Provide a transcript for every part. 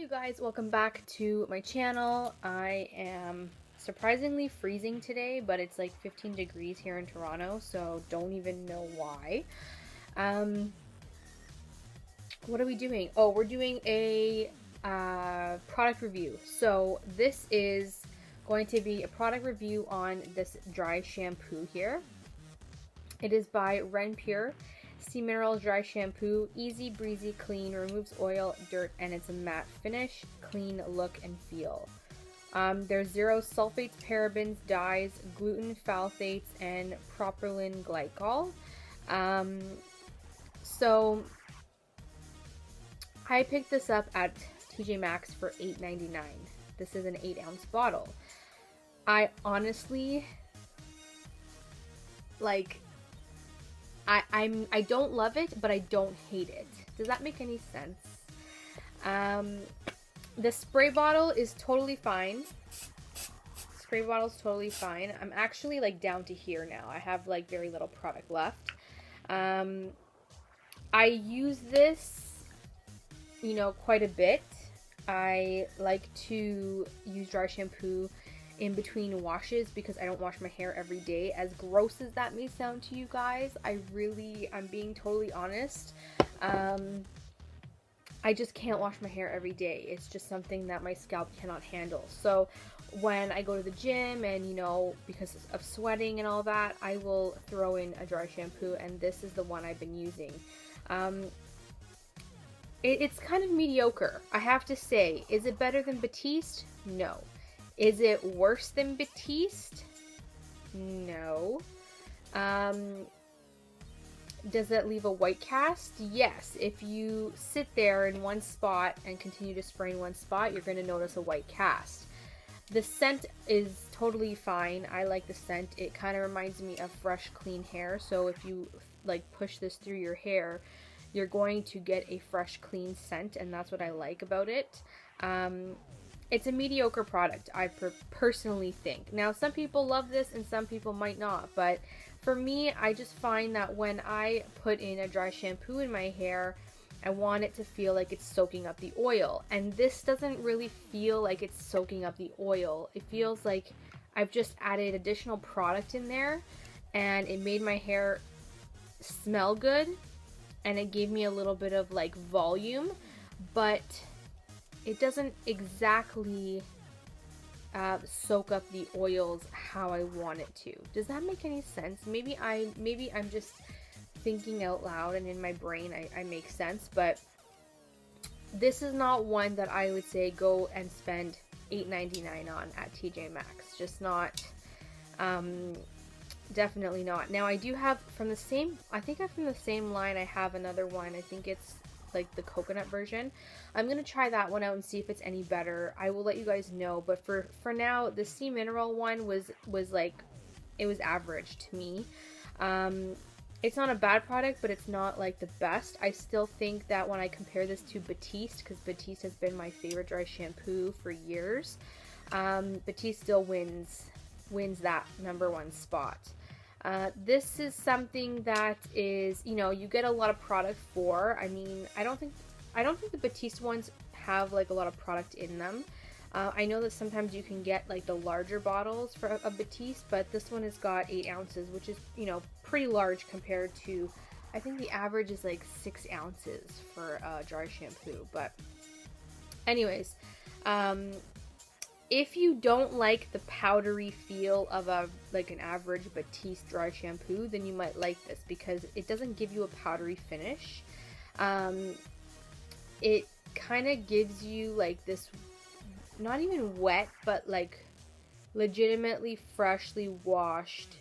you guys, welcome back to my channel. I am surprisingly freezing today, but it's like 15 degrees here in Toronto, so don't even know why. What are we doing? Oh, we're doing a product review. So this is going to be a product review on this dry shampoo here. It is by Renpure Sea Minerals Dry Shampoo. Easy, breezy, clean, removes oil, dirt, and it's a matte finish. Clean look and feel. There's zero sulfates, parabens, dyes, gluten, phthalates, and propylene glycol. So I picked this up at TJ Maxx for $8.99. This is an 8-ounce bottle. I honestly, like, I don't love it, but I don't hate it. Does that make any sense? The spray bottle is totally fine. Spray bottle's totally fine. I'm actually like down to here now. I have like very little product left. I use this, you know, quite a bit. I like to use dry shampoo in between washes because I don't wash my hair every day. As gross as that may sound to you guys, I'm being totally honest. I just can't wash my hair every day. It's just something that my scalp cannot handle. So when I go to the gym and, you know, because of sweating and all that, I will throw in a dry shampoo, and this is the one I've been using. It's kind of mediocre, I have to say. Is it better than Batiste? No. Is it worse than Batiste? No. Does it leave a white cast? Yes. If you sit there in one spot and continue to spray in one spot, you're going to notice a white cast. The scent is totally fine. I like the scent. It kind of reminds me of fresh, clean hair. So if you like push this through your hair, you're going to get a fresh, clean scent, and that's what I like about it. It's a mediocre product, I personally think. Now, some people love this and some people might not, but for me, I just find that when I put in a dry shampoo in my hair, I want it to feel like it's soaking up the oil, and this doesn't really feel like it's soaking up the oil. It feels like I've just added additional product in there, and it made my hair smell good, and it gave me a little bit of like volume, but it doesn't exactly soak up the oils how I want it to. Does that make any sense? Maybe I'm just thinking out loud, and in my brain I make sense, but this is not one that I would say go and spend $8.99 on at TJ Maxx. Just not. Definitely not. Now I do have from the same line I have another one. I think it's like the coconut version. I'm gonna try that one out and see if it's any better. I will let you guys know, but for now, the Sea Mineral one was like, it was average to me. It's not a bad product, but it's not like the best. I still think that when I compare this to Batiste, because Batiste has been my favorite dry shampoo for years, Batiste still wins that #1 spot. This is something that is, you know, you get a lot of product for. I mean, I don't think the Batiste ones have like a lot of product in them. I know that sometimes you can get like the larger bottles for a Batiste, but this one has got 8 ounces, which is, you know, pretty large compared to, I think the average is like 6 ounces for a dry shampoo. But anyways, if you don't like the powdery feel of an average Batiste dry shampoo, then you might like this because it doesn't give you a powdery finish. It kind of gives you like this, not even wet, but like legitimately freshly washed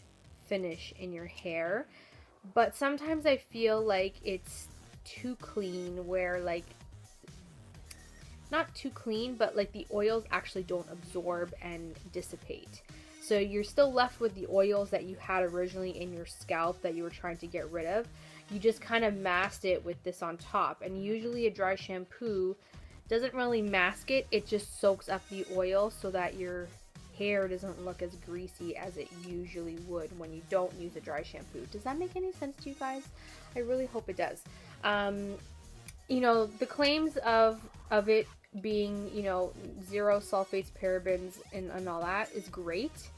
finish in your hair. But sometimes I feel like it's too clean, where like, not too clean, but like the oils actually don't absorb and dissipate. So you're still left with the oils that you had originally in your scalp that you were trying to get rid of. You just kind of masked it with this on top. And usually a dry shampoo doesn't really mask it. It just soaks up the oil so that your hair doesn't look as greasy as it usually would when you don't use a dry shampoo. Does that make any sense to you guys? I really hope it does. You know, the claims of it being, you know, zero sulfates, parabens, and all that is great.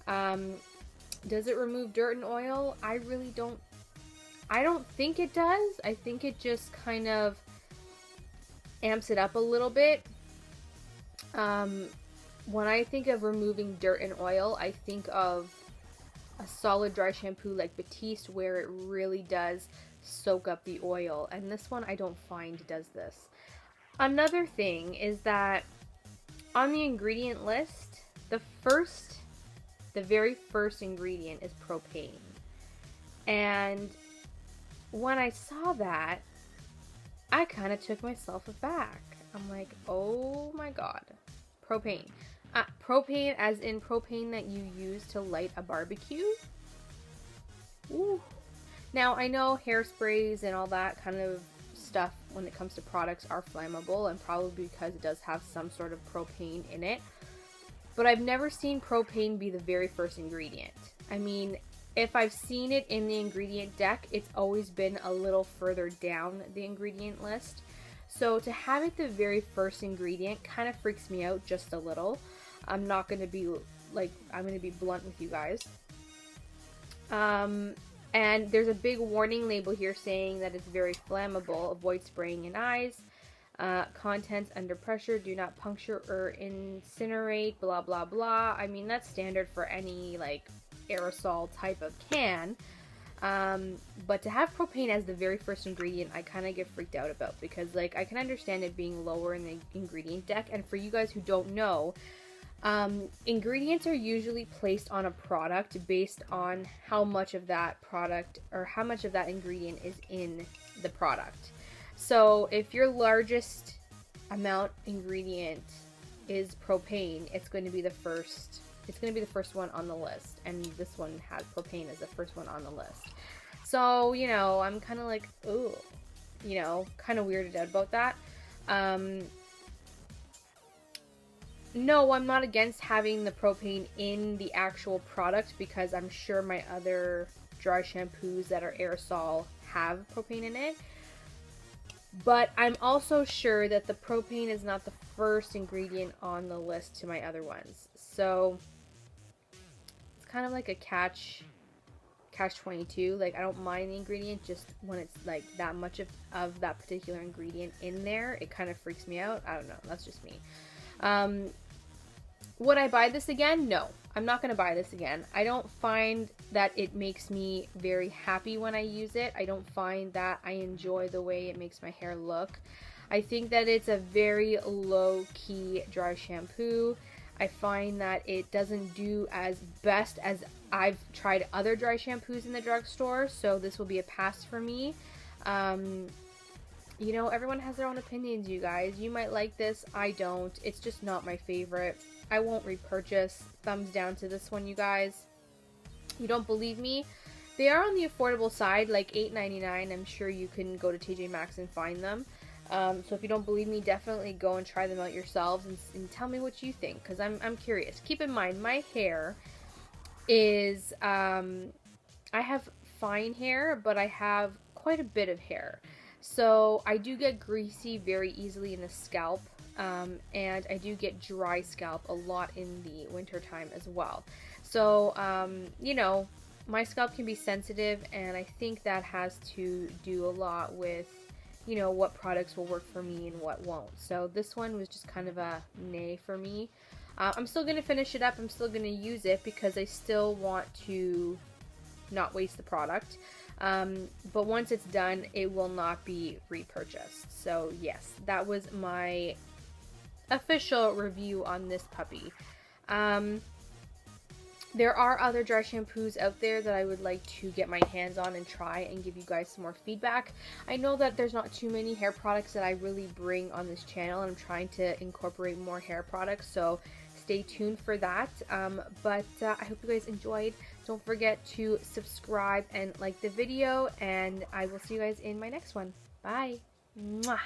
Does it remove dirt and oil? I don't think it does. I think it just kind of amps it up a little bit. When I think of removing dirt and oil, I think of a solid dry shampoo like Batiste, where it really does soak up the oil, and this one I don't find does this. Another thing is that on the ingredient list, the very first ingredient is propane. And when I saw that, I kind of took myself aback. I'm like, oh my god, propane. Propane as in propane that you use to light a barbecue? Ooh. Now, I know hairsprays and all that kind of stuff when it comes to products are flammable, and probably because it does have some sort of propane in it. But I've never seen propane be the very first ingredient. I mean, if I've seen it in the ingredient deck, it's always been a little further down the ingredient list. So to have it the very first ingredient kind of freaks me out just a little. I'm not going to be I'm going to be blunt with you guys. And there's a big warning label here saying that it's very flammable. Avoid spraying in eyes. Contents under pressure. Do not puncture or incinerate. Blah, blah, blah. I mean, that's standard for any, like, aerosol type of can. But to have propane as the very first ingredient, I kind of get freaked out about. Because, like, I can understand it being lower in the ingredient deck. And for you guys who don't know, ingredients are usually placed on a product based on how much of that product or how much of that ingredient is in the product. So if your largest amount ingredient is propane, it's going to be the first one on the list, and this one has propane as the first one on the list. So, you know, I'm kind of like, ooh, you know, kind of weirded out about that. No, I'm not against having the propane in the actual product, because I'm sure my other dry shampoos that are aerosol have propane in it. But I'm also sure that the propane is not the first ingredient on the list to my other ones. So it's kind of like a catch-22. Like, I don't mind the ingredient, just when it's like that much of that particular ingredient in there, it kind of freaks me out. I don't know. That's just me. Would I buy this again? No, I'm not going to buy this again. I don't find that it makes me very happy when I use it. I don't find that I enjoy the way it makes my hair look. I think that it's a very low-key dry shampoo. I find that it doesn't do as best as I've tried other dry shampoos in the drugstore, so this will be a pass for me. You know, everyone has their own opinions, you guys. You might like this. I don't. It's just not my favorite. I won't repurchase. Thumbs down to this one, you guys. You don't believe me? They are on the affordable side, like $8.99. I'm sure you can go to TJ Maxx and find them. So if you don't believe me, definitely go and try them out yourselves and tell me what you think, because I'm curious. Keep in mind, my hair is, I have fine hair, but I have quite a bit of hair. So I do get greasy very easily in the scalp, and I do get dry scalp a lot in the winter time as well. So, you know, my scalp can be sensitive, and I think that has to do a lot with, you know, what products will work for me and what won't. So this one was just kind of a nay for me. I'm still going to finish it up. I'm still going to use it because I still want to not waste the product. But once it's done, it will not be repurchased. So yes, that was my official review on this puppy. There are other dry shampoos out there that I would like to get my hands on and try and give you guys some more feedback. I know that there's not too many hair products that I really bring on this channel, and I'm trying to incorporate more hair products, so stay tuned for that. But I hope you guys enjoyed. Don't forget to subscribe and like the video, and I will see you guys in my next one. Bye. Mwah.